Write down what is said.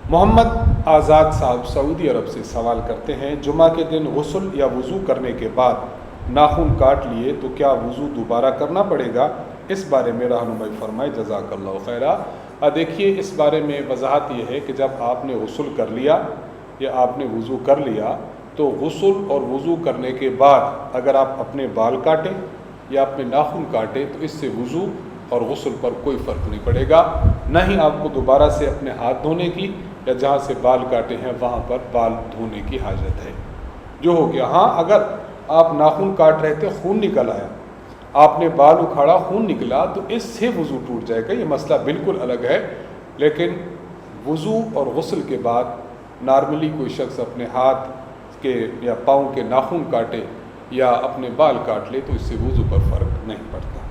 محمد آزاد صاحب سعودی عرب سے سوال کرتے ہیں، جمعہ کے دن غسل یا وضو کرنے کے بعد ناخن کاٹ لیے تو کیا وضو دوبارہ کرنا پڑے گا؟ اس بارے میں رہنمائی فرمائے، جزاک اللہ خیرہ۔ دیکھیے، اس بارے میں وضاحت یہ ہے کہ جب آپ نے غسل کر لیا یا آپ نے وضو کر لیا تو غسل اور وضو کرنے کے بعد اگر آپ اپنے بال کاٹیں یا اپنے ناخن کاٹیں تو اس سے وضو اور غسل پر کوئی فرق نہیں پڑے گا، نہ ہی آپ کو دوبارہ سے اپنے ہاتھ دھونے کی یا جہاں سے بال کاٹے ہیں وہاں پر بال دھونے کی حاجت ہے۔ جو ہو گیا، ہاں اگر آپ ناخن کاٹ رہے تھے، خون نکل آیا، آپ نے بال اکھاڑا، خون نکلا، تو اس سے وضو ٹوٹ جائے گا، یہ مسئلہ بالکل الگ ہے۔ لیکن وضو اور غسل کے بعد نارملی کوئی شخص اپنے ہاتھ کے یا پاؤں کے ناخن کاٹے یا اپنے بال کاٹ لے تو اس سے وضو پر فرق نہیں پڑتا۔